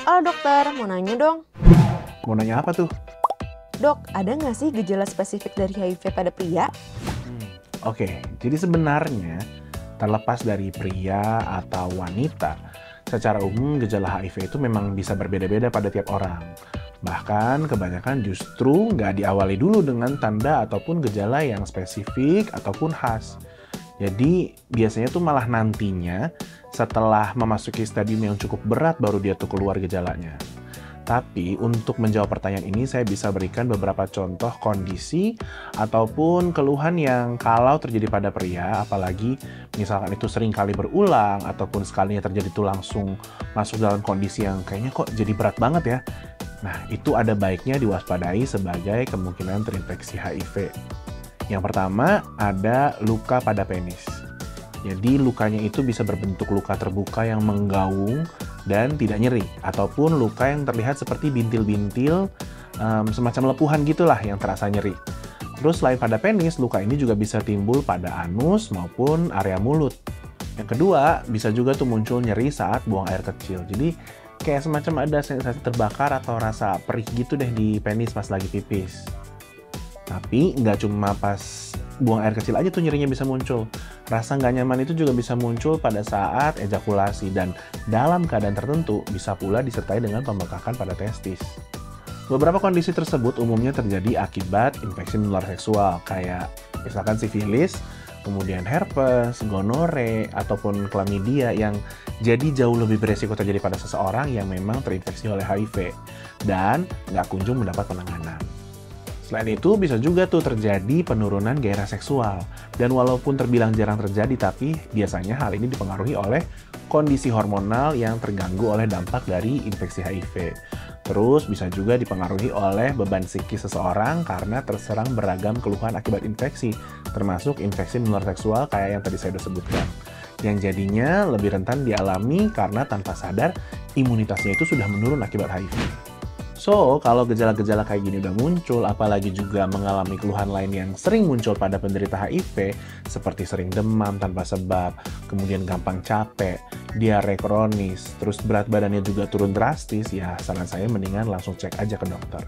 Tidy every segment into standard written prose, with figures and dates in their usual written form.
Halo dokter, mau nanya dong. Mau nanya apa tuh? Dok, ada nggak sih gejala spesifik dari HIV pada pria? Oke, jadi sebenarnya terlepas dari pria atau wanita, secara umum gejala HIV itu memang bisa berbeda-beda pada tiap orang. Bahkan kebanyakan justru nggak diawali dulu dengan tanda ataupun gejala yang spesifik ataupun khas. Jadi biasanya tuh malah nantinya setelah memasuki stadium yang cukup berat baru dia tuh keluar gejalanya. Tapi untuk menjawab pertanyaan ini saya bisa berikan beberapa contoh kondisi ataupun keluhan yang kalau terjadi pada pria, apalagi misalkan itu sering kali berulang ataupun sekalinya terjadi itu langsung masuk dalam kondisi yang kayaknya kok jadi berat banget ya. Nah, itu ada baiknya diwaspadai sebagai kemungkinan terinfeksi HIV. Yang pertama, ada luka pada penis. Jadi lukanya itu bisa berbentuk luka terbuka yang menggaung dan tidak nyeri, ataupun luka yang terlihat seperti bintil-bintil, semacam lepuhan gitulah yang terasa nyeri. Terus selain pada penis, luka ini juga bisa timbul pada anus maupun area mulut. Yang kedua, bisa juga tuh muncul nyeri saat buang air kecil. Jadi kayak semacam ada sensasi terbakar atau rasa perih gitu deh di penis pas lagi pipis. Tapi nggak cuma pas buang air kecil aja tuh nyerinya bisa muncul. Rasa nggak nyaman itu juga bisa muncul pada saat ejakulasi dan dalam keadaan tertentu bisa pula disertai dengan pembengkakan pada testis. Beberapa kondisi tersebut umumnya terjadi akibat infeksi menular seksual kayak misalkan sifilis, kemudian herpes, gonore, ataupun chlamydia yang jadi jauh lebih beresiko terjadi pada seseorang yang memang terinfeksi oleh HIV dan nggak kunjung mendapat penanganan. Selain itu, bisa juga tuh terjadi penurunan gairah seksual. Dan walaupun terbilang jarang terjadi, tapi biasanya hal ini dipengaruhi oleh kondisi hormonal yang terganggu oleh dampak dari infeksi HIV. Terus bisa juga dipengaruhi oleh beban psikis seseorang karena terserang beragam keluhan akibat infeksi, termasuk infeksi menular seksual kayak yang tadi saya sudah sebutkan. Yang jadinya lebih rentan dialami karena tanpa sadar imunitasnya itu sudah menurun akibat HIV. So, kalau gejala-gejala kayak gini udah muncul, apalagi juga mengalami keluhan lain yang sering muncul pada penderita HIV, seperti sering demam tanpa sebab, kemudian gampang capek, diare kronis, terus berat badannya juga turun drastis, ya saran saya mendingan langsung cek aja ke dokter.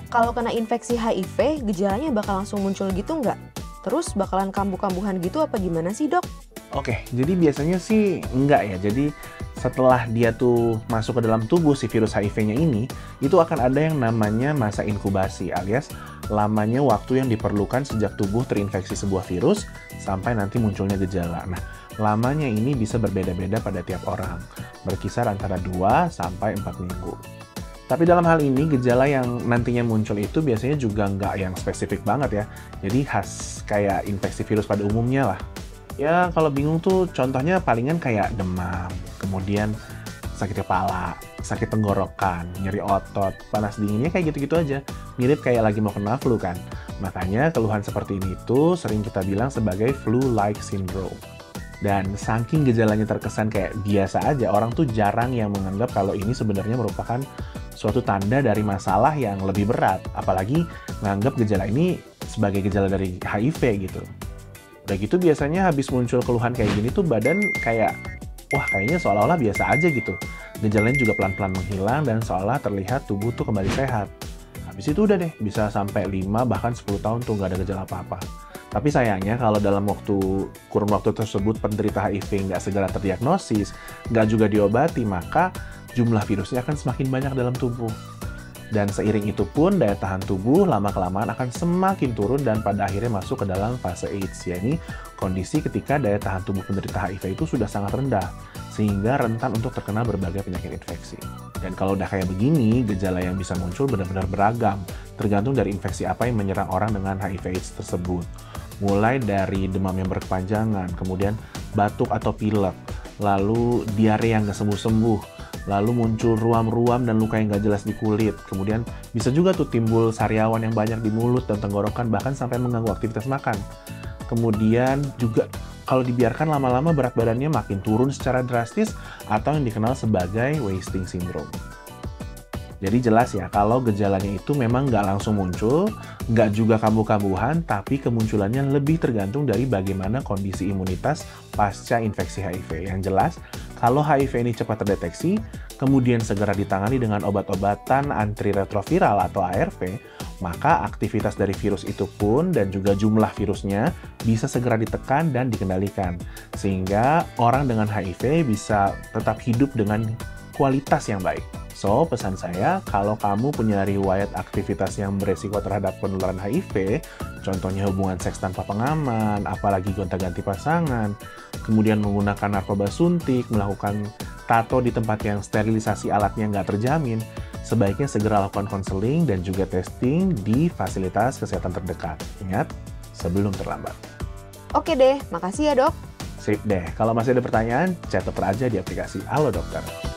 Kalau kena infeksi HIV, gejalanya bakal langsung muncul gitu nggak? Terus bakalan kambuh-kambuhan gitu apa gimana sih dok? Oke, jadi biasanya sih enggak ya. Jadi setelah dia tuh masuk ke dalam tubuh si virus HIV-nya ini, itu akan ada yang namanya masa inkubasi alias lamanya waktu yang diperlukan sejak tubuh terinfeksi sebuah virus sampai nanti munculnya gejala. Nah, lamanya ini bisa berbeda-beda pada tiap orang, berkisar antara 2 sampai 4 minggu. Tapi dalam hal ini, gejala yang nantinya muncul itu biasanya juga nggak yang spesifik banget ya. Jadi khas kayak infeksi virus pada umumnya lah. Ya, kalau bingung tuh contohnya palingan kayak demam, kemudian sakit kepala, sakit tenggorokan, nyeri otot, panas dinginnya kayak gitu-gitu aja. Mirip kayak lagi mau kena flu kan. Makanya keluhan seperti ini tuh sering kita bilang sebagai flu-like syndrome. Dan saking gejalanya terkesan kayak biasa aja, orang tuh jarang yang menganggap kalau ini sebenarnya merupakan suatu tanda dari masalah yang lebih berat. Apalagi menganggap gejala ini sebagai gejala dari HIV gitu. Udah gitu biasanya habis muncul keluhan kayak gini tuh badan kayak, wah kayaknya seolah-olah biasa aja gitu. Gejalanya juga pelan-pelan menghilang dan seolah terlihat tubuh tuh kembali sehat. Habis itu udah deh, bisa sampai 5 bahkan 10 tahun tuh nggak ada gejala apa-apa. Tapi sayangnya kalau dalam kurun waktu tersebut penderita HIV nggak segera terdiagnosis, nggak juga diobati, maka jumlah virusnya akan semakin banyak dalam tubuh. Dan seiring itu pun daya tahan tubuh lama-kelamaan akan semakin turun dan pada akhirnya masuk ke dalam fase AIDS, yakni kondisi ketika daya tahan tubuh penderita HIV itu sudah sangat rendah, sehingga rentan untuk terkena berbagai penyakit infeksi. Dan kalau udah kayak begini, gejala yang bisa muncul benar-benar beragam, tergantung dari infeksi apa yang menyerang orang dengan HIV AIDS tersebut. Mulai dari demam yang berkepanjangan, kemudian batuk atau pilek, lalu diare yang nggak sembuh-sembuh, lalu muncul ruam-ruam dan luka yang nggak jelas di kulit. Kemudian bisa juga tuh timbul sariawan yang banyak di mulut dan tenggorokan, bahkan sampai mengganggu aktivitas makan. Kemudian juga kalau dibiarkan lama-lama berat badannya makin turun secara drastis atau yang dikenal sebagai wasting syndrome. Jadi jelas ya, kalau gejalanya itu memang nggak langsung muncul, nggak juga kambuh-kambuhan, tapi kemunculannya lebih tergantung dari bagaimana kondisi imunitas pasca infeksi HIV. Yang jelas, kalau HIV ini cepat terdeteksi, kemudian segera ditangani dengan obat-obatan antiretroviral atau ARV, maka aktivitas dari virus itu pun dan juga jumlah virusnya bisa segera ditekan dan dikendalikan. Sehingga orang dengan HIV bisa tetap hidup dengan kualitas yang baik. So, pesan saya, kalau kamu punya riwayat aktivitas yang beresiko terhadap penularan HIV, contohnya hubungan seks tanpa pengaman, apalagi gonta-ganti pasangan, kemudian menggunakan narkoba suntik, melakukan tato di tempat yang sterilisasi alatnya nggak terjamin, sebaiknya segera lakukan konseling dan juga testing di fasilitas kesehatan terdekat. Ingat, sebelum terlambat. Oke deh, makasih ya dok. Sip deh, kalau masih ada pertanyaan, chat dokter aja di aplikasi Halo Dokter.